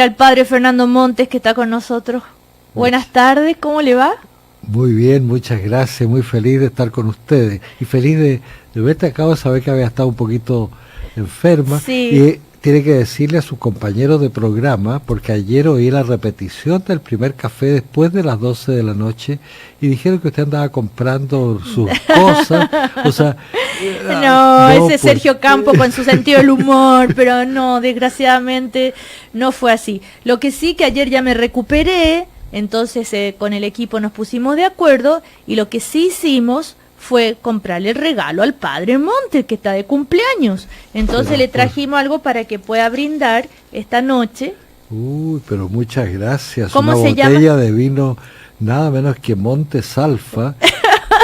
Al padre Fernando Montes, que está con nosotros. Buenas tardes, ¿cómo le va? Muy bien, muchas gracias, muy feliz de estar con ustedes y feliz de verte. Acabo de saber que había estado un poquito enferma, sí. Y tiene que decirle a sus compañeros de programa, porque ayer oí la repetición del primer café después de las 12 de la noche y dijeron que usted andaba comprando sus cosas, o sea... No, ese Sergio Campo con su sentido del humor, pero no, desgraciadamente no fue así. Lo que sí, que ayer ya me recuperé, entonces con el equipo nos pusimos de acuerdo y lo que sí hicimos fue comprarle el regalo al padre Montes, que está de cumpleaños. Entonces le trajimos algo para que pueda brindar esta noche. Uy, pero muchas gracias. ¿Cómo una se botella llama? de vino nada menos que Montes Alfa.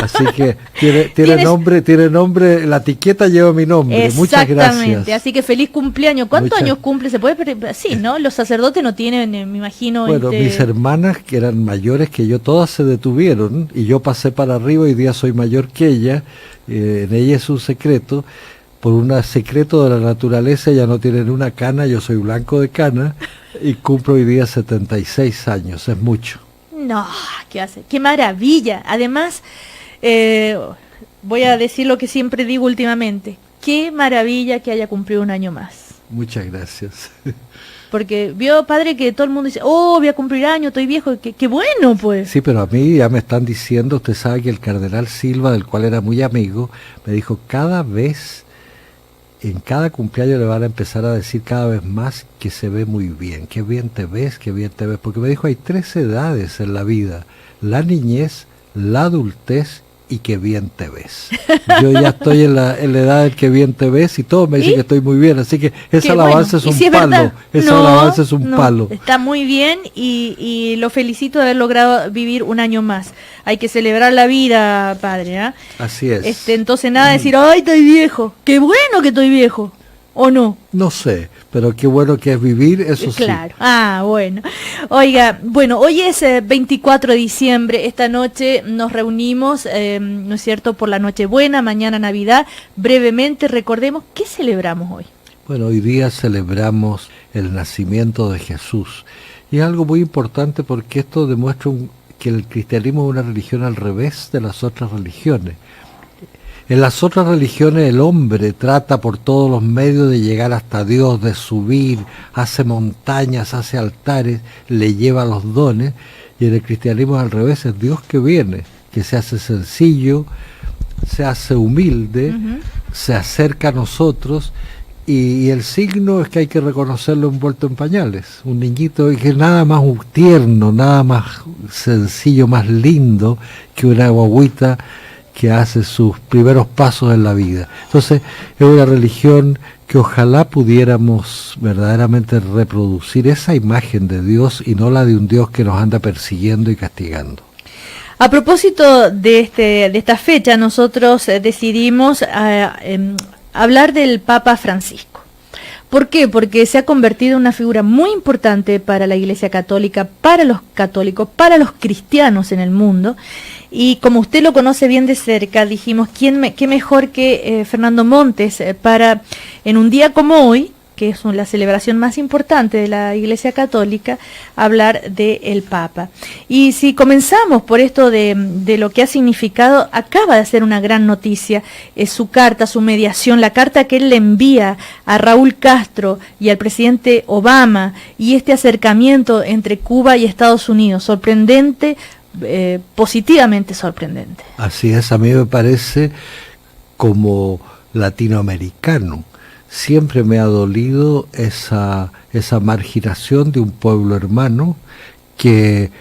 Así que tiene nombre, la etiqueta lleva mi nombre. Muchas gracias. Exactamente, así que feliz cumpleaños. ¿Cuántos años cumple? ¿Se puede? Sí, ¿no? Los sacerdotes no tienen, me imagino. Bueno, mis hermanas, que eran mayores que yo, todas se detuvieron y yo pasé para arriba. Hoy día soy mayor que ella. En ella es un secreto. Por un secreto de la naturaleza, ya no tienen una cana, yo soy blanco de cana y cumplo hoy día 76 años, es mucho. No, ¿qué hace? ¡Qué maravilla! Además, voy a decir lo que siempre digo últimamente. ¡Qué maravilla que haya cumplido un año más! Muchas gracias. Porque vio, padre, que todo el mundo dice, oh, voy a cumplir año, estoy viejo, qué bueno, pues. Sí, pero a mí ya me están diciendo, usted sabe que el cardenal Silva, del cual era muy amigo, me dijo, cada vez, en cada cumpleaños le van a empezar a decir cada vez más que se ve muy bien, qué bien te ves, porque me dijo, hay 3 edades en la vida, la niñez, la adultez y que bien te ves. Yo ya estoy en la edad del que bien te ves y todos me dicen que estoy muy bien, así que esa alabanza es un palo, alabanza es un palo. Está muy bien y lo felicito de haber logrado vivir un año más. Hay que celebrar la vida, padre, ¿eh? Así es. Entonces nada de decir, ay, estoy viejo, qué bueno que estoy viejo. ¿O no? No sé, pero qué bueno que es vivir, eso sí. Claro, bueno. Oiga, bueno, hoy es 24 de diciembre, esta noche nos reunimos, ¿no es cierto?, por la Nochebuena, mañana Navidad. Brevemente recordemos, ¿qué celebramos hoy? Bueno, hoy día celebramos el nacimiento de Jesús. Y es algo muy importante porque esto demuestra que el cristianismo es una religión al revés de las otras religiones. En las otras religiones el hombre trata por todos los medios de llegar hasta Dios, de subir, hace montañas, hace altares, le lleva los dones, y en el cristianismo al revés, es Dios que viene, que se hace sencillo, se hace humilde, se acerca a nosotros, y el signo es que hay que reconocerlo envuelto en pañales, un niñito que es nada más tierno, nada más sencillo, más lindo que una guaguita que hace sus primeros pasos en la vida. Entonces, es una religión que ojalá pudiéramos verdaderamente reproducir esa imagen de Dios y no la de un Dios que nos anda persiguiendo y castigando. A propósito de esta fecha, nosotros decidimos hablar del Papa Francisco. ¿Por qué? Porque se ha convertido en una figura muy importante para la Iglesia Católica, para los católicos, para los cristianos en el mundo. Y como usted lo conoce bien de cerca, dijimos, ¿qué mejor que Fernando Montes para, en un día como hoy, que es la celebración más importante de la Iglesia Católica, hablar del Papa? Y si comenzamos por esto de lo que ha significado, acaba de hacer una gran noticia, su carta, su mediación, la carta que él le envía a Raúl Castro y al presidente Obama, y este acercamiento entre Cuba y Estados Unidos, sorprendente, positivamente sorprendente. Así es, a mí me parece, como latinoamericano, siempre me ha dolido esa marginación de un pueblo hermano, que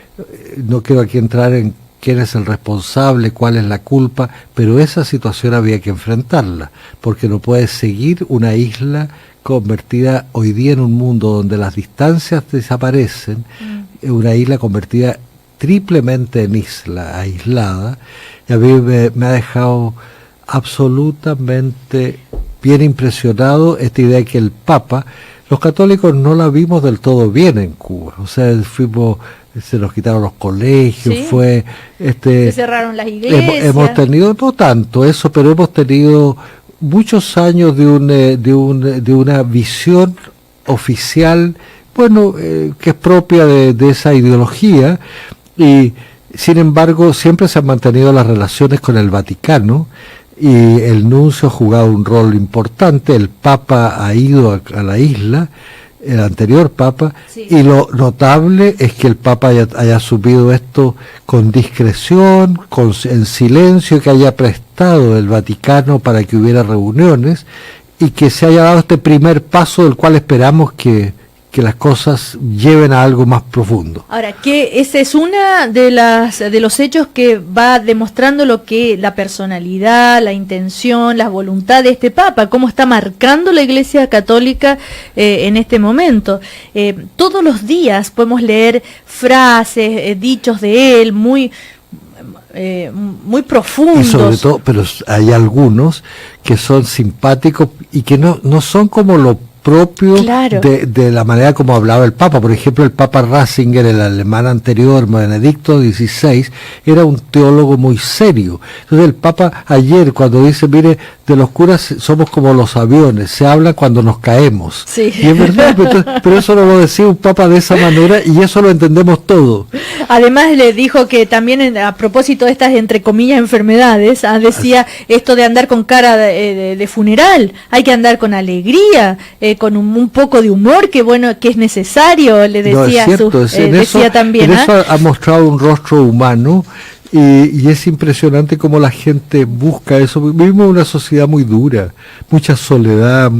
no quiero aquí entrar en quién es el responsable, cuál es la culpa, pero esa situación había que enfrentarla, porque no puede seguir una isla convertida hoy día en un mundo donde las distancias desaparecen, una isla convertida triplemente en isla, aislada, y a mí me ha dejado absolutamente bien impresionado esta idea de que el Papa, los católicos no la vimos del todo bien en Cuba, o sea, se nos quitaron los colegios, ¿sí? Se cerraron las iglesias. Hemos tenido, no tanto eso, pero hemos tenido muchos años de una visión oficial bueno, que es propia de esa ideología, y sin embargo siempre se han mantenido las relaciones con el Vaticano, y el nuncio ha jugado un rol importante. El Papa ha ido a la isla, el anterior Papa, sí. Y lo notable es que el Papa haya asumido esto con discreción, en silencio, que haya prestado el Vaticano para que hubiera reuniones, y que se haya dado este primer paso del cual esperamos que las cosas lleven a algo más profundo. Ahora, que ese es una de los hechos que va demostrando lo que la personalidad, la intención, la voluntad de este Papa, cómo está marcando la Iglesia Católica en este momento. Todos los días podemos leer frases, dichos de él muy profundos. Y sobre todo, pero hay algunos que son simpáticos y que no son como lo propio, claro, de la manera como hablaba el Papa. Por ejemplo, el Papa Ratzinger, el alemán anterior, Benedicto XVI, era un teólogo muy serio. Entonces el Papa ayer, cuando dice, mire, de los curas somos como los aviones, se habla cuando nos caemos. Sí. Y es verdad, pero eso no lo decía un Papa de esa manera, y eso lo entendemos todo. Además le dijo que también, a propósito de estas, entre comillas, enfermedades, decía esto de andar con cara de funeral, hay que andar con alegría, con un poco de humor, que bueno, que es necesario, le decía, no, es cierto, decía también. En eso ha mostrado un rostro humano, y es impresionante cómo la gente busca eso. Vivimos en una sociedad muy dura, mucha soledad,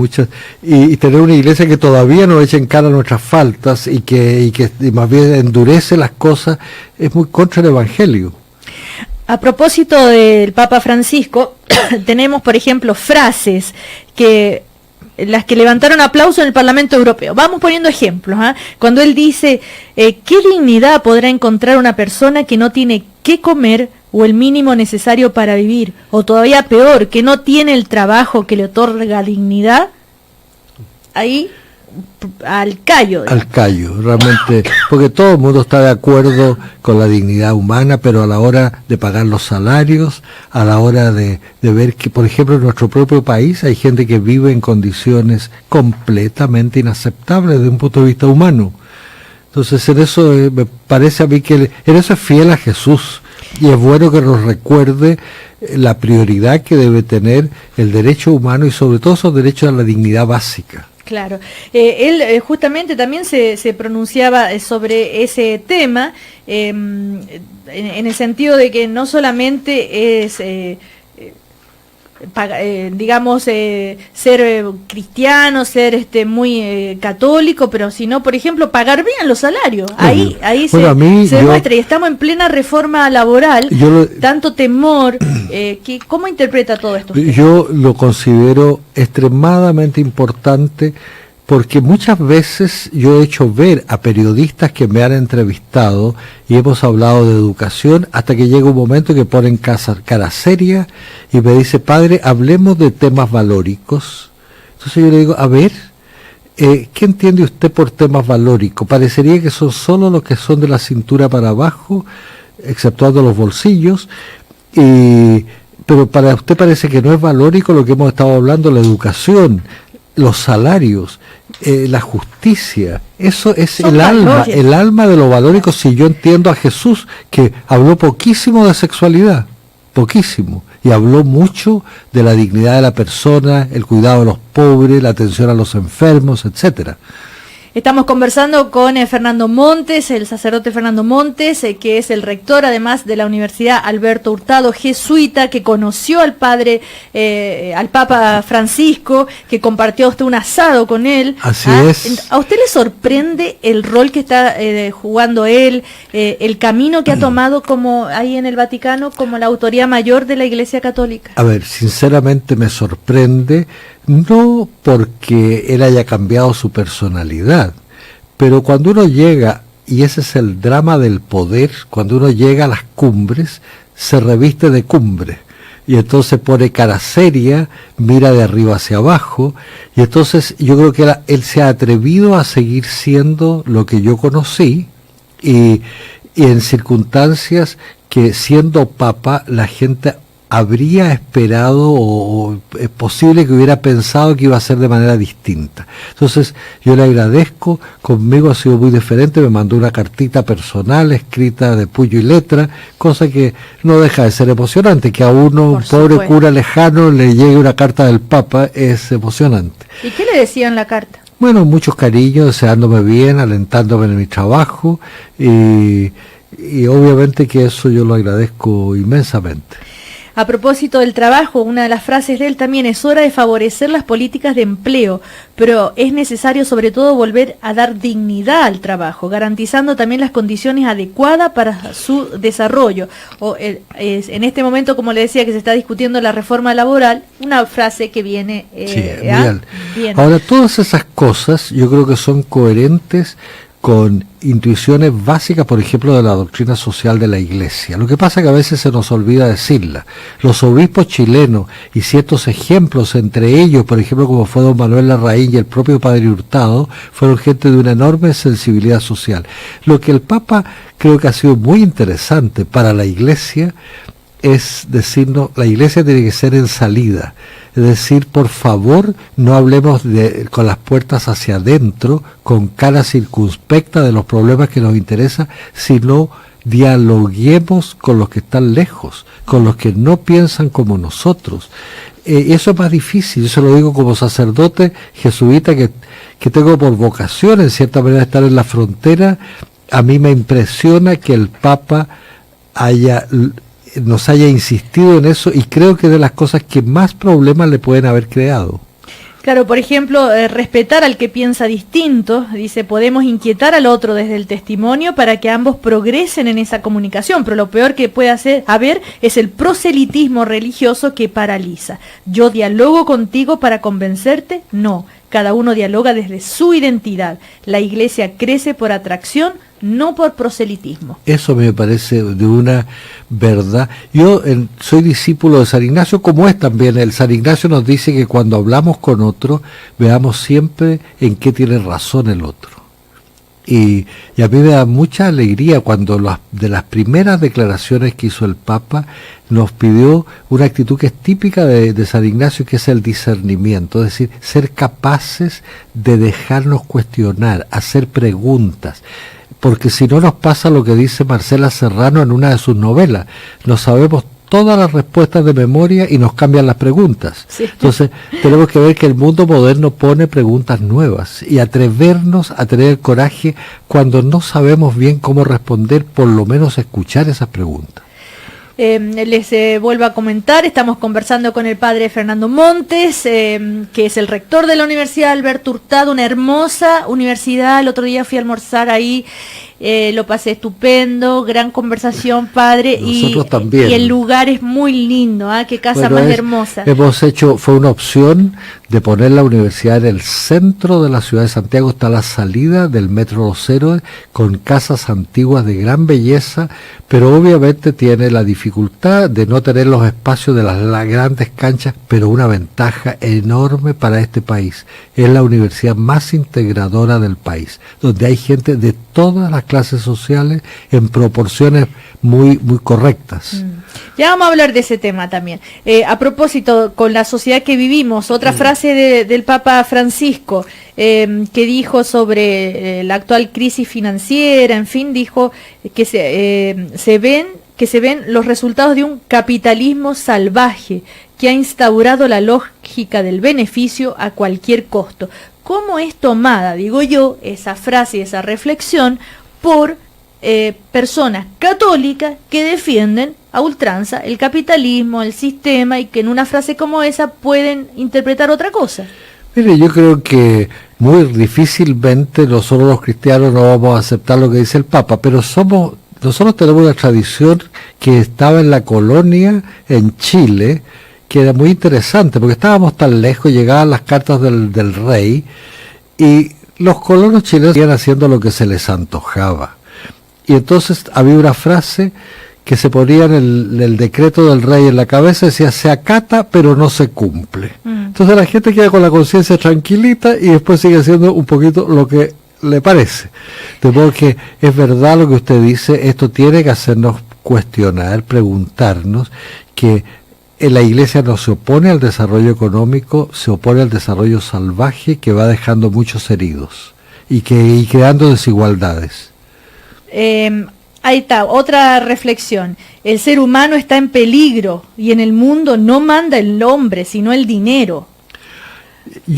y tener una iglesia que todavía no echa en cara nuestras faltas y que más bien endurece las cosas, es muy contra el Evangelio. A propósito del Papa Francisco, tenemos, por ejemplo, frases que las que levantaron aplauso en el Parlamento Europeo. Vamos poniendo ejemplos, ¿eh? Cuando él dice, ¿qué dignidad podrá encontrar una persona que no tiene qué comer o el mínimo necesario para vivir? O todavía peor, que no tiene el trabajo que le otorga dignidad. Ahí, al callo. Al callo, realmente, porque todo el mundo está de acuerdo con la dignidad humana, pero a la hora de pagar los salarios, a la hora de ver que, por ejemplo, en nuestro propio país hay gente que vive en condiciones completamente inaceptables desde un punto de vista humano. Entonces, en eso me parece a mí que en eso es fiel a Jesús, y es bueno que nos recuerde la prioridad que debe tener el derecho humano, y sobre todo esos derechos a la dignidad básica. Claro, él justamente también se pronunciaba sobre ese tema, en el sentido de que no solamente es, ser cristiano, ser muy católico, pero sino, por ejemplo, pagar bien los salarios. Ahí bueno, se demuestra, y estamos en plena reforma laboral, tanto temor. ¿Cómo interpreta todo esto usted? Yo lo considero extremadamente importante, porque muchas veces yo he hecho ver a periodistas que me han entrevistado y hemos hablado de educación, hasta que llega un momento que ponen cara seria y me dice, padre, hablemos de temas valóricos. Entonces yo le digo, a ver, ¿qué entiende usted por temas valóricos? Parecería que son solo los que son de la cintura para abajo, exceptuando los bolsillos, pero para usted parece que no es valórico lo que hemos estado hablando, la educación, los salarios, la justicia. Eso es el alma de lo valórico. Si yo entiendo a Jesús, que habló poquísimo de sexualidad, poquísimo, y habló mucho de la dignidad de la persona, el cuidado de los pobres, la atención a los enfermos, etcétera. Estamos conversando con Fernando Montes, el sacerdote Fernando Montes, que es el rector además de la Universidad Alberto Hurtado, jesuita, que conoció al padre, al Papa Francisco, que compartió usted un asado con él. Así es. ¿A usted le sorprende el rol que está jugando él, el camino que ha tomado como ahí en el Vaticano como la autoridad mayor de la Iglesia Católica? A ver, sinceramente me sorprende, no porque él haya cambiado su personalidad, pero cuando uno llega, y ese es el drama del poder, cuando uno llega a las cumbres, se reviste de cumbre, y entonces pone cara seria, mira de arriba hacia abajo, y entonces yo creo que él se ha atrevido a seguir siendo lo que yo conocí, y en circunstancias que siendo papa la gente habría esperado o es posible que hubiera pensado que iba a ser de manera distinta. Entonces yo le agradezco, conmigo ha sido muy diferente, me mandó una cartita personal escrita de puño y letra, cosa que no deja de ser emocionante, que a uno, un pobre cura lejano, le llegue una carta del Papa, es emocionante. ¿Y qué le decía en la carta? Bueno, muchos cariños, deseándome bien, alentándome en mi trabajo y obviamente que eso yo lo agradezco inmensamente. A propósito del trabajo, una de las frases de él también es hora de favorecer las políticas de empleo, pero es necesario sobre todo volver a dar dignidad al trabajo, garantizando también las condiciones adecuadas para su desarrollo. En este momento, como le decía, que se está discutiendo la reforma laboral, una frase que viene bien. Ahora, todas esas cosas yo creo que son coherentes con intuiciones básicas, por ejemplo, de la doctrina social de la Iglesia. Lo que pasa es que a veces se nos olvida decirla. Los obispos chilenos y ciertos ejemplos, entre ellos, por ejemplo, como fue don Manuel Larraín y el propio padre Hurtado, fueron gente de una enorme sensibilidad social. Lo que el Papa creo que ha sido muy interesante para la Iglesia es decirnos, la Iglesia tiene que ser en salida. Es decir, por favor, no hablemos con las puertas hacia adentro, con cara circunspecta de los problemas que nos interesan, sino dialoguemos con los que están lejos, con los que no piensan como nosotros. Eso es más difícil, yo se lo digo como sacerdote jesuita que tengo por vocación, en cierta manera, estar en la frontera. A mí me impresiona que el Papa nos haya insistido en eso, y creo que es de las cosas que más problemas le pueden haber creado. Claro, por ejemplo, respetar al que piensa distinto, dice, podemos inquietar al otro desde el testimonio para que ambos progresen en esa comunicación, pero lo peor que puede haber es el proselitismo religioso que paraliza. Yo dialogo contigo para convencerte, no, cada uno dialoga desde su identidad. La Iglesia crece por atracción, no por proselitismo. Eso me parece de una verdad. Yo soy discípulo de San Ignacio, como es también el San Ignacio nos dice que cuando hablamos con otro, veamos siempre en qué tiene razón el otro. Y a mí me da mucha alegría cuando de las primeras declaraciones que hizo el Papa nos pidió una actitud que es típica de San Ignacio, que es el discernimiento, es decir, ser capaces de dejarnos cuestionar, hacer preguntas. Porque si no nos pasa lo que dice Marcela Serrano en una de sus novelas, no sabemos todas las respuestas de memoria y nos cambian las preguntas. Sí. Entonces tenemos que ver que el mundo moderno pone preguntas nuevas y atrevernos a tener el coraje cuando no sabemos bien cómo responder, por lo menos escuchar esas preguntas. Les vuelvo a comentar, estamos conversando con el padre Fernando Montes, que es el rector de la Universidad Alberto Hurtado, una hermosa universidad. El otro día fui a almorzar ahí, lo pasé estupendo, gran conversación, padre. Nosotros también. Y el lugar es muy lindo, qué casa más hermosa. Fue una opción de poner la universidad en el centro de la ciudad de Santiago, está a la salida del Metro Los Héroes, con casas antiguas de gran belleza, pero obviamente tiene la dificultad de no tener los espacios de las grandes canchas, pero una ventaja enorme para este país. Es la universidad más integradora del país, donde hay gente de todas las clases sociales en proporciones muy, muy correctas. Ya vamos a hablar de ese tema también. A propósito, con la sociedad que vivimos, otra frase del Papa Francisco, que dijo sobre la actual crisis financiera, en fin, dijo que se ven los resultados de un capitalismo salvaje que ha instaurado la lógica del beneficio a cualquier costo. ¿Cómo es tomada, digo yo, esa frase y esa reflexión por personas católicas que defienden a ultranza el capitalismo, el sistema, y que en una frase como esa pueden interpretar otra cosa? Mire, yo creo que muy difícilmente nosotros los cristianos no vamos a aceptar lo que dice el Papa, pero nosotros tenemos una tradición que estaba en la colonia en Chile, que era muy interesante, porque estábamos tan lejos, llegaban las cartas del rey, y los colonos chilenos iban haciendo lo que se les antojaba. Y entonces había una frase que se ponía en el decreto del rey en la cabeza, decía, se acata pero no se cumple. Entonces la gente queda con la conciencia tranquilita y después sigue haciendo un poquito lo que le parece. De modo que es verdad lo que usted dice, esto tiene que hacernos cuestionar, preguntarnos, que la Iglesia no se opone al desarrollo económico, se opone al desarrollo salvaje que va dejando muchos heridos y creando desigualdades. Ahí está, otra reflexión. El ser humano está en peligro y en el mundo no manda el hombre, sino el dinero.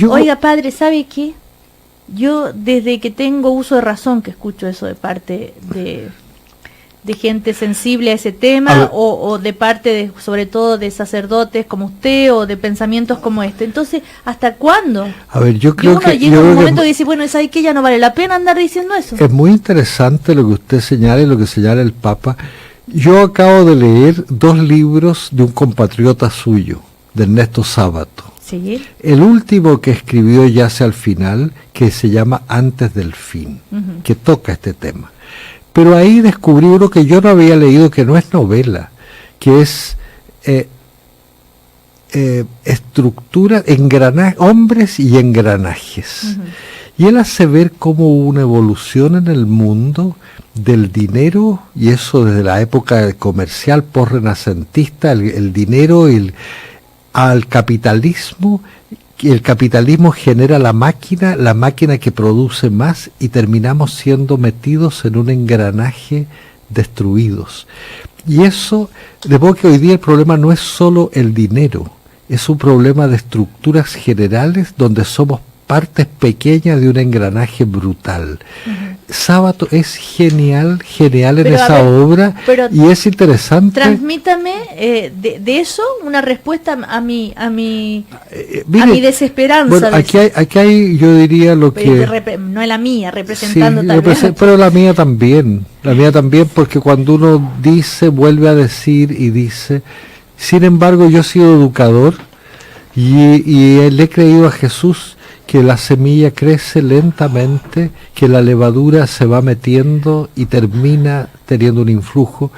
Oiga, padre, ¿sabe qué? Yo desde que tengo uso de razón que escucho eso de parte de gente sensible a ese tema, o de parte sobre todo de sacerdotes como usted, o de pensamientos como este. Entonces, ¿hasta cuándo? A ver, yo creo que llega un momento que dice, bueno, ¿sabe qué? Ya no vale la pena andar diciendo eso. Es muy interesante lo que usted señala y lo que señala el Papa. Yo acabo de leer 2 libros de un compatriota suyo, de Ernesto Sábato. Sí. El último que escribió ya hacia el final, que se llama Antes del Fin, que toca este tema. Pero ahí descubrí uno que yo no había leído, que no es novela, que es estructura, hombres y engranajes. Y él hace ver cómo hubo una evolución en el mundo del dinero, y eso desde la época comercial post-renacentista, el dinero al capitalismo. Y el capitalismo genera la máquina que produce más, y terminamos siendo metidos en un engranaje destruidos. Y eso, de modo que hoy día el problema no es solo el dinero, es un problema de estructuras generales donde somos partes pequeñas de un engranaje brutal. Sábato es genial en esa obra, y es interesante. Transmítame de eso una respuesta a mi desesperanza. Bueno, aquí hay, yo diría lo que... no es la mía, representando tal vez. Pero la mía también, porque cuando uno dice, vuelve a decir y dice, sin embargo yo he sido educador y le he creído a Jesús que la semilla crece lentamente, que la levadura se va metiendo y termina teniendo un influjo.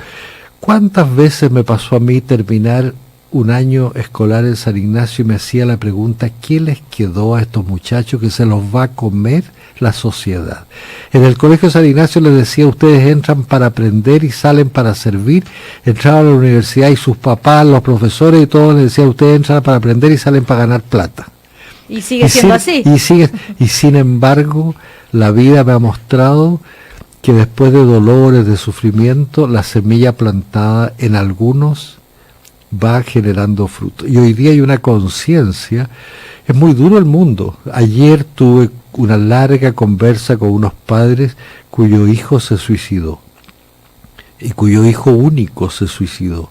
¿Cuántas veces me pasó a mí terminar un año escolar en San Ignacio y me hacía la pregunta, ¿qué les quedó a estos muchachos que se los va a comer la sociedad? En el colegio San Ignacio les decía, ustedes entran para aprender y salen para servir. Entraban a la universidad y sus papás, los profesores y todos les decían, ustedes entran para aprender y salen para ganar plata. Y sigue siendo así. Y sin embargo, la vida me ha mostrado que después de dolores, de sufrimiento, la semilla plantada en algunos va generando fruto. Y hoy día hay una conciencia, es muy duro el mundo. Ayer tuve una larga conversa con unos padres cuyo hijo se suicidó, y cuyo hijo único se suicidó.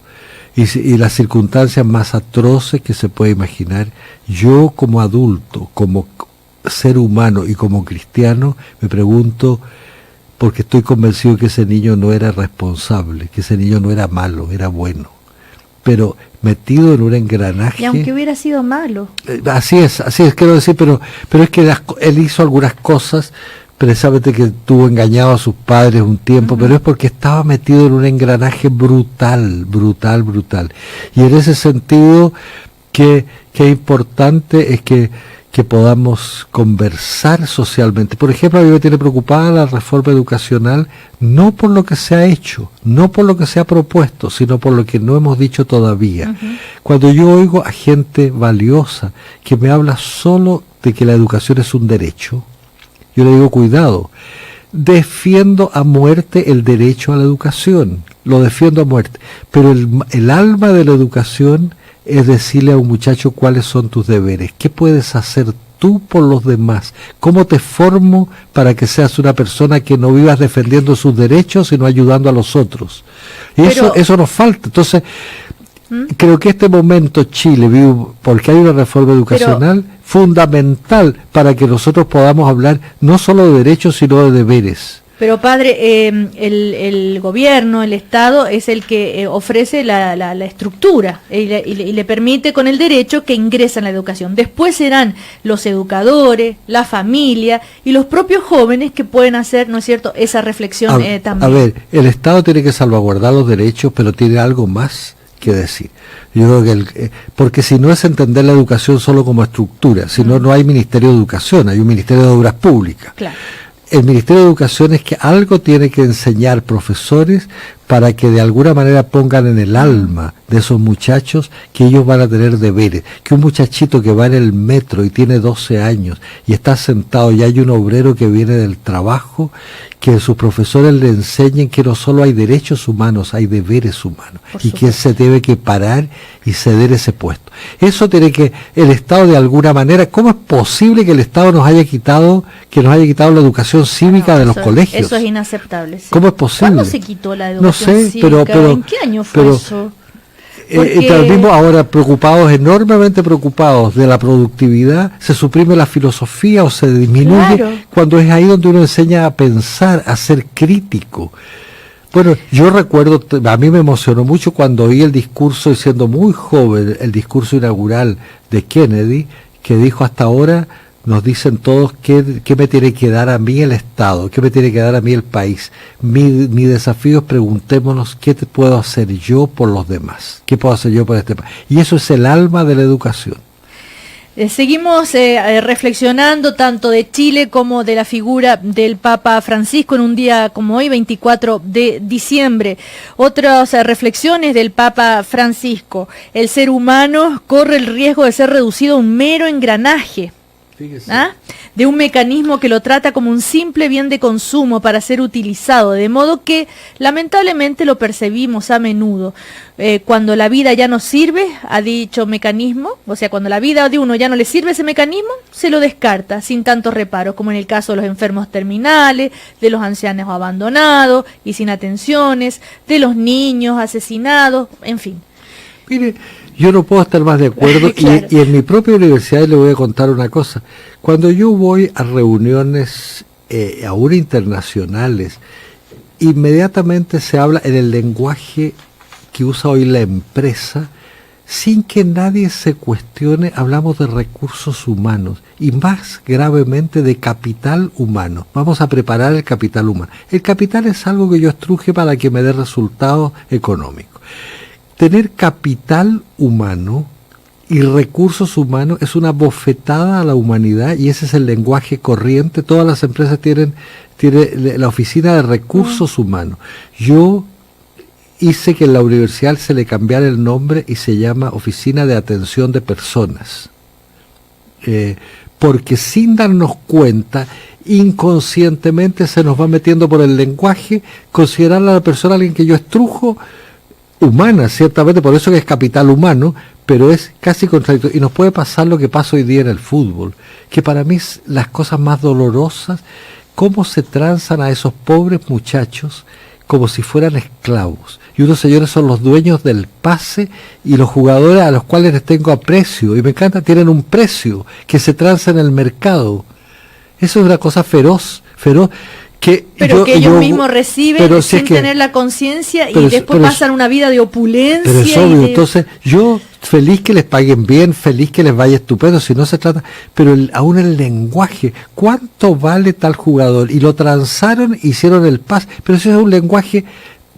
Y las circunstancias más atroces que se puede imaginar. Yo como adulto, como ser humano y como cristiano, me pregunto, porque estoy convencido que ese niño no era responsable, que ese niño no era malo, era bueno, pero metido en un engranaje. Y aunque hubiera sido malo. Así es, quiero decir, pero es que él hizo algunas cosas, precisamente que tuvo engañado a sus padres un tiempo, pero es porque estaba metido en un engranaje brutal. Y en ese sentido, que importante es que podamos conversar socialmente. Por ejemplo, a mí me tiene preocupada la reforma educacional, no por lo que se ha hecho, no por lo que se ha propuesto, sino por lo que no hemos dicho todavía. Cuando yo oigo a gente valiosa que me habla solo de que la educación es un derecho, yo le digo, cuidado, defiendo a muerte el derecho a la educación, lo defiendo a muerte, pero el alma de la educación es decirle a un muchacho cuáles son tus deberes, qué puedes hacer tú por los demás, cómo te formo para que seas una persona que no vivas defendiendo sus derechos, sino ayudando a los otros. Y eso nos falta. Entonces, creo que este momento Chile vive, porque hay una reforma educacional fundamental para que nosotros podamos hablar no solo de derechos, sino de deberes. Pero padre, el gobierno, el Estado, es el que ofrece la estructura y le permite con el derecho que ingresa en la educación. Después serán los educadores, la familia y los propios jóvenes que pueden hacer, ¿no es cierto?, esa reflexión también. A ver, el Estado tiene que salvaguardar los derechos, pero tiene algo más que decir. Yo creo que porque si no es entender la educación solo como estructura, si no hay Ministerio de Educación, hay un Ministerio de Obras Públicas. Claro. El Ministerio de Educación es que algo tiene que enseñar profesores para que de alguna manera pongan en el alma de esos muchachos que ellos van a tener deberes, que un muchachito que va en el metro y tiene 12 años y está sentado y hay un obrero que viene del trabajo, que sus profesores le enseñen que no solo hay derechos humanos, hay deberes humanos, y que se debe que parar y ceder ese puesto. Eso tiene que el Estado de alguna manera. ¿Cómo es posible que el Estado nos haya quitado la educación cívica de los colegios? Eso es inaceptable. Sí. ¿Cómo es posible? ¿Cuándo se quitó la educación no sé, cívica? pero ¿En qué año fue eso? Porque mismo ahora enormemente preocupados de la productividad, se suprime la filosofía o se disminuye, cuando es ahí donde uno enseña a pensar, a ser crítico. Bueno, yo recuerdo, a mí me emocionó mucho cuando oí el discurso, y siendo muy joven, el discurso inaugural de Kennedy, que dijo: hasta ahora nos dicen todos qué me tiene que dar a mí el Estado, qué me tiene que dar a mí el país. Mi desafío es preguntémonos qué puedo hacer yo por los demás, qué puedo hacer yo por este país. Y eso es el alma de la educación. Seguimos reflexionando tanto de Chile como de la figura del Papa Francisco en un día como hoy, 24 de diciembre. Otras reflexiones del Papa Francisco: el ser humano corre el riesgo de ser reducido a un mero engranaje, de un mecanismo que lo trata como un simple bien de consumo para ser utilizado, de modo que lamentablemente lo percibimos a menudo. Cuando la vida ya no sirve a dicho mecanismo, o sea, cuando la vida de uno ya no le sirve ese mecanismo, se lo descarta sin tantos reparos, como en el caso de los enfermos terminales, de los ancianos abandonados y sin atenciones, de los niños asesinados, en fin. Mire, yo no puedo estar más de acuerdo. Claro. y en mi propia universidad le voy a contar una cosa. Cuando yo voy a reuniones aún internacionales, inmediatamente se habla en el lenguaje que usa hoy la empresa, sin que nadie se cuestione. Hablamos de recursos humanos y más gravemente de capital humano. Vamos a preparar el capital humano. El capital es algo que yo estruje para que me dé resultados económicos. Tener capital humano y recursos humanos es una bofetada a la humanidad, y ese es el lenguaje corriente. Todas las empresas tienen la oficina de recursos humanos. Yo hice que en la universidad se le cambiara el nombre y se llama Oficina de Atención de Personas. Porque sin darnos cuenta, inconscientemente se nos va metiendo por el lenguaje considerar a la persona alguien que yo estrujo, humana, ciertamente, por eso que es capital humano, pero es casi contradictorio. Y nos puede pasar lo que pasa hoy día en el fútbol, que para mí es las cosas más dolorosas, cómo se transan a esos pobres muchachos como si fueran esclavos. Y unos señores son los dueños del pase, y los jugadores a los cuales les tengo aprecio, y me encanta, tienen un precio que se transa en el mercado. Eso es una cosa feroz. Que ellos mismos reciben sin tener la conciencia, y después pasan una vida de opulencia. Pero es obvio. Entonces yo feliz que les paguen bien, feliz que les vaya estupendo, si no se trata, pero aún el lenguaje, ¿cuánto vale tal jugador? Y lo transaron, hicieron el pase, pero eso es un lenguaje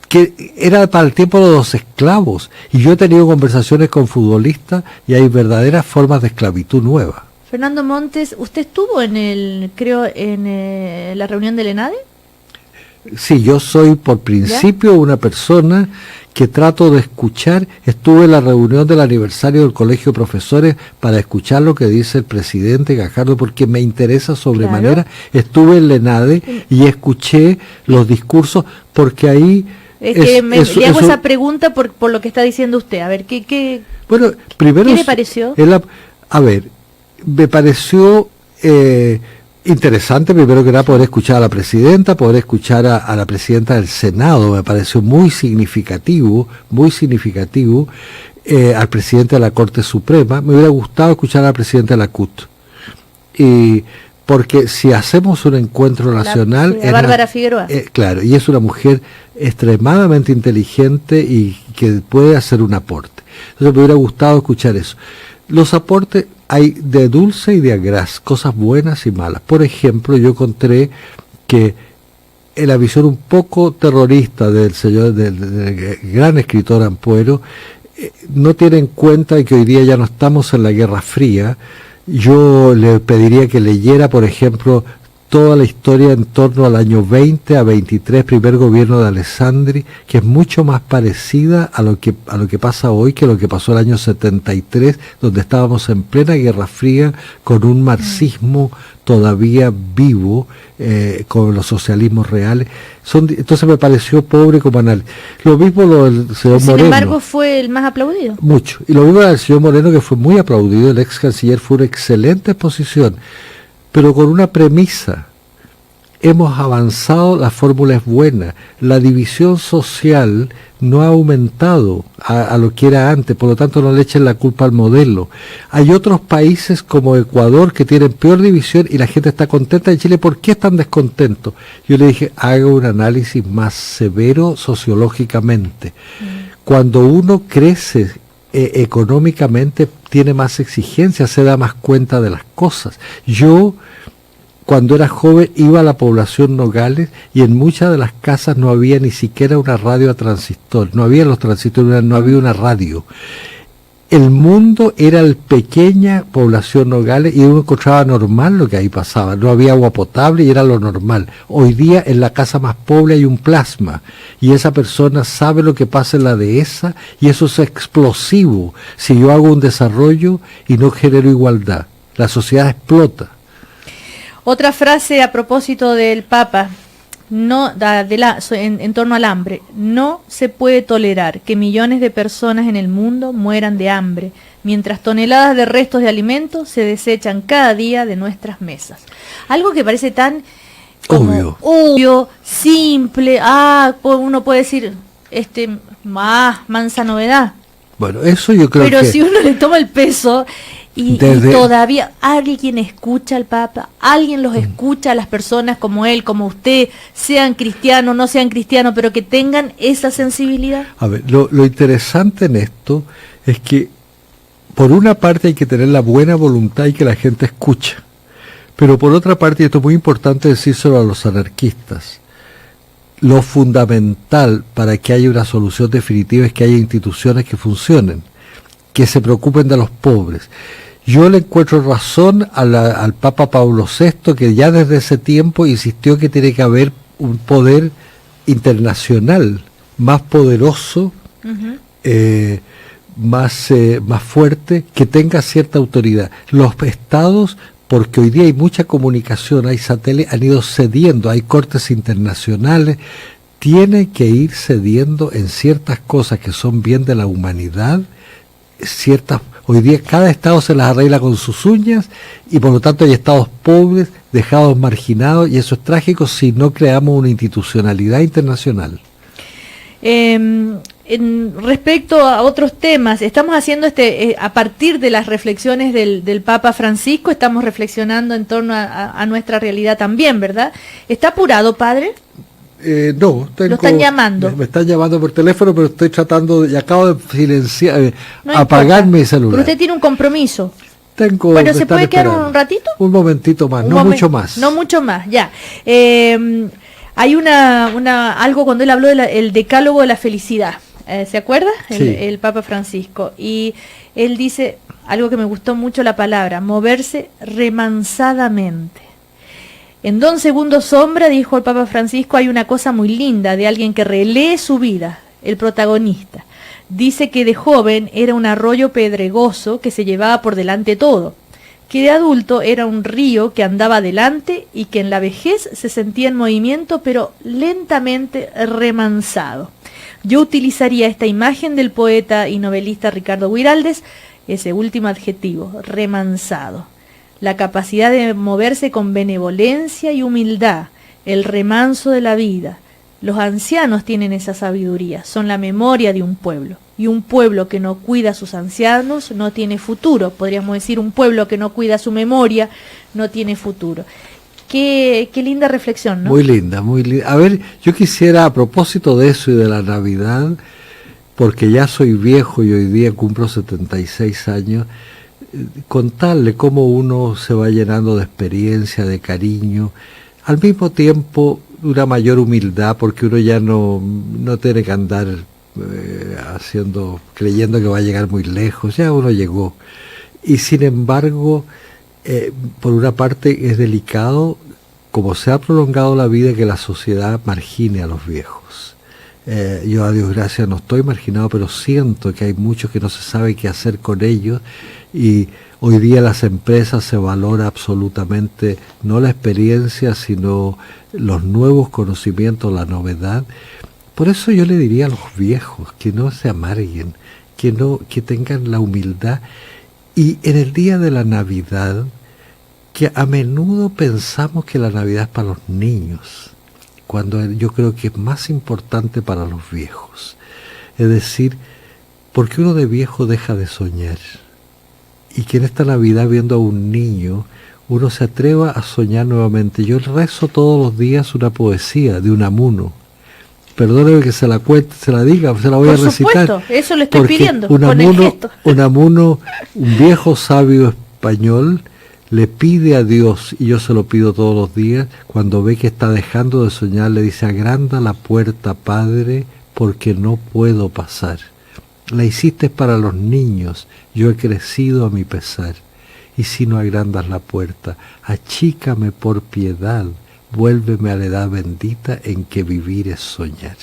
que era para el tiempo de los esclavos, y yo he tenido conversaciones con futbolistas y hay verdaderas formas de esclavitud nuevas. Fernando Montes, ¿usted estuvo en la reunión del ENADE? Sí, yo soy por principio una persona que trato de escuchar. Estuve en la reunión del aniversario del Colegio de Profesores para escuchar lo que dice el presidente Gajardo, porque me interesa sobremanera. Claro. Estuve en el ENADE y escuché los discursos, porque ahí... le hago esa pregunta por lo que está diciendo usted. A ver, ¿qué le pareció? Me pareció interesante, primero que nada, poder escuchar a la presidenta, poder escuchar a la presidenta del Senado. Me pareció muy significativo, al presidente de la Corte Suprema. Me hubiera gustado escuchar a la presidenta de la CUT. Porque si hacemos un encuentro nacional... Bárbara Figueroa. Claro, y es una mujer extremadamente inteligente y que puede hacer un aporte. Entonces me hubiera gustado escuchar eso. Los aportes hay de dulce y de agraz, cosas buenas y malas. Por ejemplo, yo encontré que en la visión un poco terrorista del gran escritor Ampuero, no tiene en cuenta que hoy día ya no estamos en la Guerra Fría. Yo le pediría que leyera, por ejemplo, toda la historia en torno al año 20 a 23, primer gobierno de Alessandri, que es mucho más parecida a lo que pasa hoy que lo que pasó el año 73, donde estábamos en plena Guerra Fría con un marxismo todavía vivo, con los socialismos reales. Entonces me pareció pobre como análisis. Lo mismo lo del señor Moreno. Sin embargo, fue el más aplaudido. Mucho. Y lo mismo del señor Moreno, que fue muy aplaudido, el ex canciller, fue una excelente exposición, pero con una premisa. Hemos avanzado, la fórmula es buena, la división social no ha aumentado a lo que era antes, por lo tanto no le echen la culpa al modelo. Hay otros países como Ecuador que tienen peor división y la gente está contenta. En Chile, ¿por qué están descontentos? Yo le dije, haga un análisis más severo sociológicamente. Cuando uno crece económicamente, tiene más exigencias, se da más cuenta de las cosas. Yo, cuando era joven, iba a la población Nogales y en muchas de las casas no había ni siquiera una radio a transistor, no había los transistores, no había una radio. El mundo era la pequeña población Nogales y uno encontraba normal lo que ahí pasaba, no había agua potable y era lo normal. Hoy día en la casa más pobre hay un plasma y esa persona sabe lo que pasa en la dehesa y eso es explosivo si yo hago un desarrollo y no genero igualdad. La sociedad explota. Otra frase a propósito del Papa, en torno al hambre: no se puede tolerar que millones de personas en el mundo mueran de hambre, mientras toneladas de restos de alimentos se desechan cada día de nuestras mesas. Algo que parece tan obvio, simple, uno puede decir, mansa novedad. Bueno, eso yo creo Pero que... si uno le toma el peso... Y todavía alguien escucha al Papa, alguien los escucha a las personas como él, como usted, sean cristianos, no sean cristianos, pero que tengan esa sensibilidad. A ver, lo interesante en esto es que por una parte hay que tener la buena voluntad y que la gente escucha, pero por otra parte, y esto es muy importante decírselo a los anarquistas, lo fundamental para que haya una solución definitiva es que haya instituciones que funcionen, que se preocupen de los pobres. Yo le encuentro razón al Papa Pablo VI, que ya desde ese tiempo insistió que tiene que haber un poder internacional más poderoso, más fuerte, que tenga cierta autoridad. Los estados, porque hoy día hay mucha comunicación, hay satélites, han ido cediendo, hay cortes internacionales, tiene que ir cediendo en ciertas cosas que son bien de la humanidad. Hoy día cada estado se las arregla con sus uñas y por lo tanto hay estados pobres, dejados marginados, y eso es trágico si no creamos una institucionalidad internacional. Respecto a otros temas, estamos haciendo a partir de las reflexiones del Papa Francisco, estamos reflexionando en torno a nuestra realidad también, ¿verdad? ¿Está apurado, padre? No, lo están llamando. Me están llamando por teléfono, pero estoy tratando y acabo de silenciar, apagar mi celular. Pero usted tiene un compromiso. Bueno, ¿se puede quedar un ratito? Un momentito más, mucho más. No mucho más, ya. Hay algo cuando él habló del decálogo de la felicidad. ¿Se acuerda? Sí. El Papa Francisco. Y él dice algo que me gustó mucho, la palabra: moverse remansadamente. En Don Segundo Sombra, dijo el Papa Francisco, hay una cosa muy linda de alguien que relee su vida, el protagonista. Dice que de joven era un arroyo pedregoso que se llevaba por delante todo, que de adulto era un río que andaba adelante y que en la vejez se sentía en movimiento, pero lentamente remansado. Yo utilizaría esta imagen del poeta y novelista Ricardo Guiraldes, ese último adjetivo, remansado. La capacidad de moverse con benevolencia y humildad, el remanso de la vida. Los ancianos tienen esa sabiduría, son la memoria de un pueblo. Y un pueblo que no cuida a sus ancianos no tiene futuro. Podríamos decir, un pueblo que no cuida su memoria no tiene futuro. Qué linda reflexión, ¿no? Muy linda, muy linda. A ver, yo quisiera, a propósito de eso y de la Navidad, porque ya soy viejo y hoy día cumplo 76 años, contarle cómo uno se va llenando de experiencia, de cariño, al mismo tiempo una mayor humildad, porque uno ya no tiene que andar creyendo que va a llegar muy lejos, ya uno llegó. Y sin embargo, por una parte es delicado como se ha prolongado la vida, que la sociedad margine a los viejos. Yo, a Dios gracias, no estoy marginado, pero siento que hay muchos que no se sabe qué hacer con ellos, y hoy día las empresas se valora absolutamente no la experiencia, sino los nuevos conocimientos, la novedad. Por eso yo le diría a los viejos que no se amarguen, que tengan la humildad, y en el día de la Navidad, que a menudo pensamos que la Navidad es para los niños, cuando yo creo que es más importante para los viejos. Es decir, porque uno de viejo deja de soñar, y que en esta Navidad, viendo a un niño, uno se atreva a soñar nuevamente. Yo rezo todos los días una poesía de Unamuno. Perdóneme que se la cuente, se la diga, se la voy a recitar. Por supuesto, eso le estoy porque pidiendo, Unamuno, con el gesto. Unamuno, un viejo sabio español, le pide a Dios, y yo se lo pido todos los días, cuando ve que está dejando de soñar, le dice: agranda la puerta, Padre, porque no puedo pasar. La hiciste para los niños, yo he crecido a mi pesar. Y si no agrandas la puerta, achícame por piedad, vuélveme a la edad bendita en que vivir es soñar.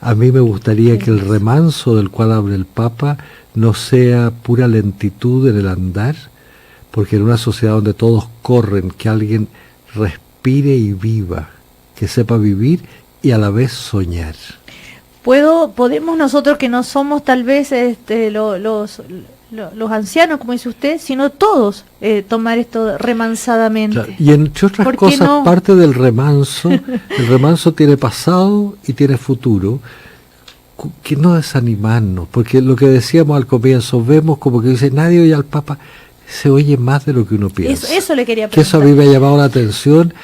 A mí me gustaría que el remanso del cual habla el Papa no sea pura lentitud en el andar, porque en una sociedad donde todos corren, que alguien respire y viva, que sepa vivir y a la vez soñar. Podemos nosotros, que no somos tal vez los ancianos, como dice usted, sino todos, tomar esto remansadamente. Claro. Y entre otras cosas, no? Parte del remanso, el remanso tiene pasado y tiene futuro, que no desanimarnos, porque lo que decíamos al comienzo, vemos como que dice, nadie oye al Papa, se oye más de lo que uno piensa. Eso le quería preguntar. Que eso a mí me ha llamado la atención.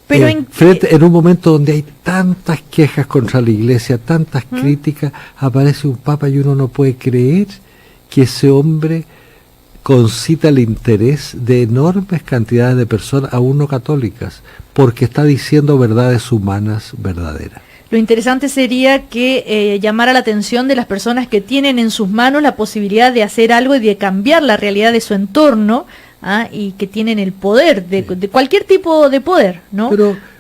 Pero en un momento donde hay tantas quejas contra la Iglesia, tantas críticas, aparece un Papa y uno no puede creer que ese hombre concita el interés de enormes cantidades de personas, aún no católicas, porque está diciendo verdades humanas verdaderas. Lo interesante sería que llamara la atención de las personas que tienen en sus manos la posibilidad de hacer algo y de cambiar la realidad de su entorno, y que tienen el poder, de cualquier tipo de poder, ¿no?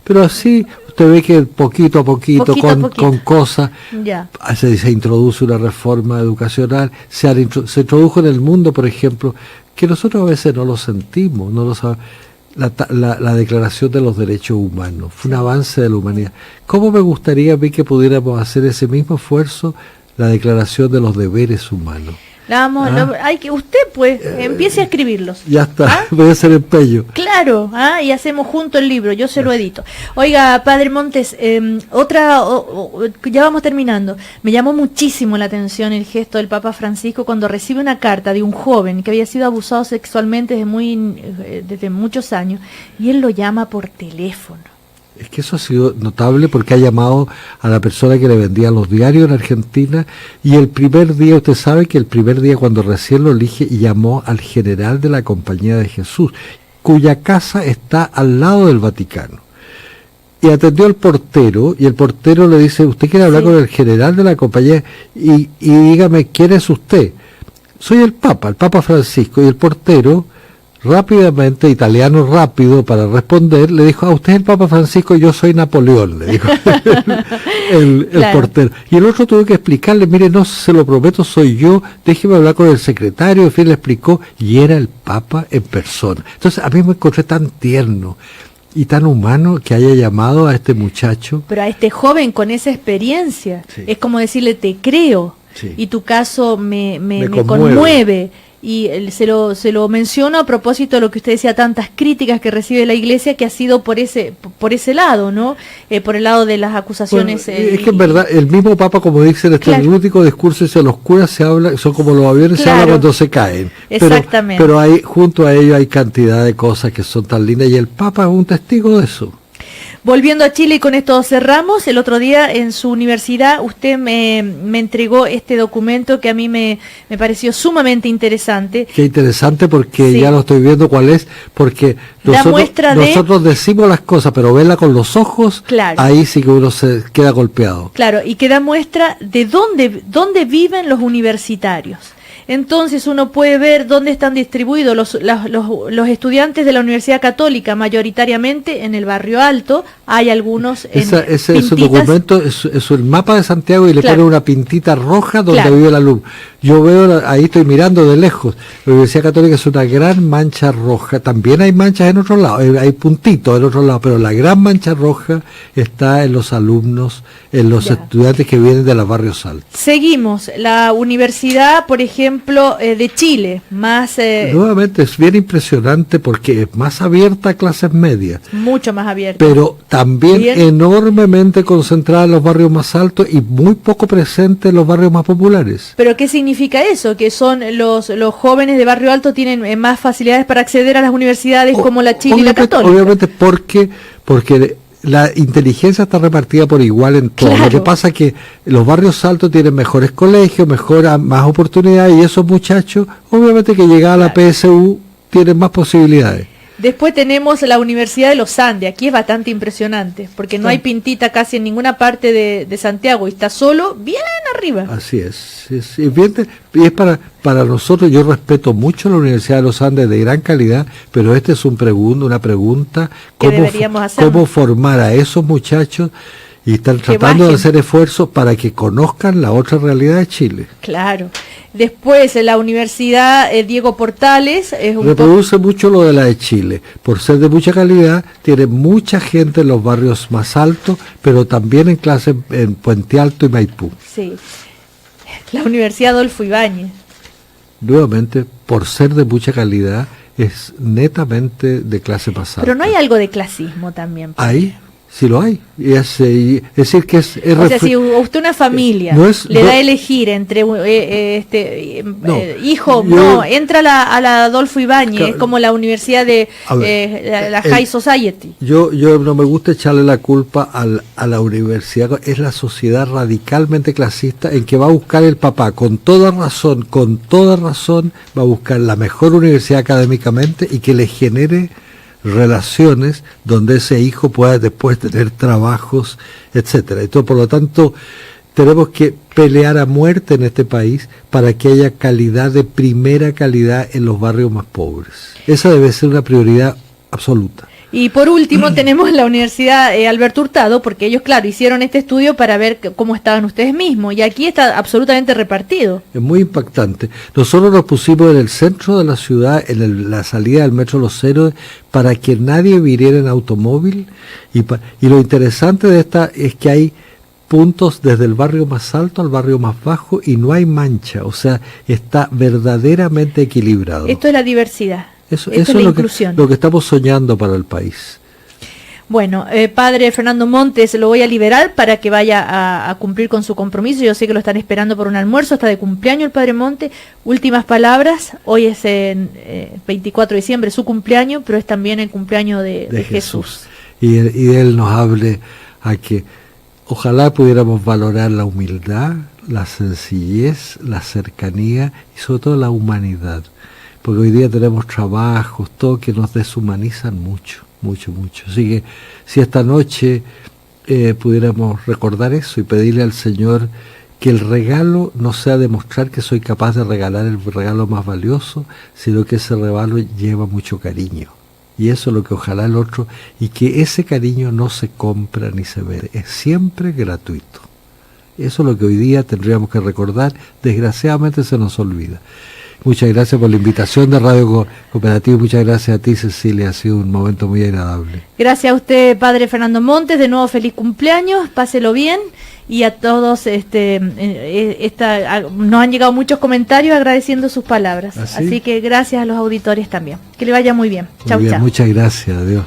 Pero así usted ve que poquito a poquito. Con cosas, se introduce una reforma educacional, se introdujo en el mundo, por ejemplo, que nosotros a veces no lo sentimos, no lo sabemos. La Declaración de los Derechos Humanos fue un avance de la humanidad. ¿Cómo me gustaría a mí que pudiéramos hacer ese mismo esfuerzo, la Declaración de los Deberes Humanos? Usted pues empiece a escribirlos. Ya está, voy a hacer empeño. Claro, y hacemos junto el libro, yo se lo edito. Oiga, Padre Montes, ya vamos terminando. Me llamó muchísimo la atención el gesto del Papa Francisco cuando recibe una carta de un joven que había sido abusado sexualmente desde muchos años, y él lo llama por teléfono. Es que eso ha sido notable, porque ha llamado a la persona que le vendía los diarios en Argentina, y el primer día, usted sabe que el primer día cuando recién lo elige, llamó al general de la Compañía de Jesús, cuya casa está al lado del Vaticano. Y atendió al portero, y el portero le dice: ¿usted quiere hablar con el general de la Compañía? Y dígame, ¿quién es usted? Soy el Papa Francisco. Y el portero, rápidamente, italiano rápido para responder, le dijo: usted es el Papa Francisco, yo soy Napoleón, le dijo el portero. Y el otro tuvo que explicarle: mire, no se lo prometo, soy yo, déjeme hablar con el secretario. En fin, le explicó, y era el Papa en persona. Entonces a mí me encontré tan tierno y tan humano que haya llamado a este muchacho. Pero a este joven con esa experiencia, es como decirle: te creo, y tu caso me conmueve. Y se lo menciono a propósito de lo que usted decía, tantas críticas que recibe la Iglesia, que ha sido por ese lado, ¿no? Por el lado de las acusaciones. Es que en verdad, el mismo Papa, como dice en este último discurso, dice: los curas se hablan, son como los aviones, se hablan cuando se caen. Exactamente. Pero junto a ello hay cantidad de cosas que son tan lindas, y el Papa es un testigo de eso. Volviendo a Chile, y con esto cerramos, el otro día en su universidad usted me entregó este documento que a mí me pareció sumamente interesante. Qué interesante, porque ya lo estoy viendo cuál es, porque nosotros decimos las cosas, pero verla con los ojos, ahí sí que uno se queda golpeado. Claro, y que da muestra de dónde viven los universitarios. Entonces uno puede ver dónde están distribuidos los estudiantes de la Universidad Católica, mayoritariamente en el barrio alto. Hay algunos ese es un documento, es el mapa de Santiago y le ponen una pintita roja donde vive el alumno. Yo veo, ahí estoy mirando de lejos, la Universidad Católica es una gran mancha roja, también hay manchas en otro lado, hay puntitos en otro lado, pero la gran mancha roja está en los alumnos, en los estudiantes que vienen de los barrios altos. Seguimos, la Universidad, por ejemplo, de Chile, más... Nuevamente es bien impresionante porque es más abierta a clases medias. Mucho más abierta. Pero también enormemente concentrada en los barrios más altos y muy poco presente en los barrios más populares. ¿Pero qué significa eso? ¿Que son los jóvenes de barrio alto tienen más facilidades para acceder a las universidades como la Chile y la Católica? Obviamente porque la inteligencia está repartida por igual en todo. Lo que pasa es que los barrios altos tienen mejores colegios, más oportunidades, y esos muchachos, obviamente que llegan a la PSU, tienen más posibilidades. Después tenemos la Universidad de los Andes, aquí es bastante impresionante, porque no hay pintita casi en ninguna parte de Santiago, y está solo bien arriba. Así es y es para nosotros, yo respeto mucho la Universidad de los Andes de gran calidad, pero este es una pregunta, ¿cómo formar a esos muchachos? Y están tratando de hacer esfuerzos para que conozcan la otra realidad de Chile. Claro. Después, la Universidad Diego Portales reproduce mucho lo de la de Chile. Por ser de mucha calidad, tiene mucha gente en los barrios más altos, pero también en clases en Puente Alto y Maipú. Sí. La Universidad Adolfo Ibáñez. Nuevamente, por ser de mucha calidad, es netamente de clase más alta. Pero no hay algo de clasismo también. ¿Hay? Sí lo hay. Es decir que es o sea, si usted una familia le da a elegir entre hijo, entra a la Adolfo Ibáñez, es como la universidad de la High Society. Yo no me gusta echarle la culpa a la universidad, es la sociedad radicalmente clasista en que va a buscar el papá, con toda razón, va a buscar la mejor universidad académicamente y que le genere relaciones donde ese hijo pueda después tener trabajos, etcétera. Entonces, por lo tanto, tenemos que pelear a muerte en este país para que haya calidad de primera calidad en los barrios más pobres. Esa debe ser una prioridad absoluta. Y por último tenemos la Universidad Alberto Hurtado, porque ellos, claro, hicieron este estudio para ver cómo estaban ustedes mismos, y aquí está absolutamente repartido. Es muy impactante. Nosotros nos pusimos en el centro de la ciudad, la salida del Metro Los Héroes, para que nadie viniera en automóvil, y lo interesante de esta es que hay puntos desde el barrio más alto al barrio más bajo, y no hay mancha, o sea, está verdaderamente equilibrado. Esto es la diversidad. Eso es lo que estamos soñando para el país. Bueno, padre Fernando Montes, lo voy a liberar para que vaya a cumplir con su compromiso. Yo sé que lo están esperando por un almuerzo, está de cumpleaños el padre Montes. Últimas palabras, hoy es 24 de diciembre, su cumpleaños, pero es también el cumpleaños de Jesús. Y él nos hable a que ojalá pudiéramos valorar la humildad, la sencillez, la cercanía y sobre todo la humanidad. Porque hoy día tenemos trabajos, todo que nos deshumanizan mucho. Así que si esta noche pudiéramos recordar eso y pedirle al Señor que el regalo no sea demostrar que soy capaz de regalar el regalo más valioso, sino que ese regalo lleva mucho cariño. Y eso es lo que ojalá el otro, y que ese cariño no se compra ni se vende, es siempre gratuito. Eso es lo que hoy día tendríamos que recordar, desgraciadamente se nos olvida. Muchas gracias por la invitación de Radio Cooperativa, muchas gracias a ti, Cecilia, ha sido un momento muy agradable. Gracias a usted, padre Fernando Montes, de nuevo feliz cumpleaños, páselo bien, y a todos nos han llegado muchos comentarios agradeciendo sus palabras, así que gracias a los auditores también, que le vaya muy bien. Chau, chau. Muchas gracias, adiós.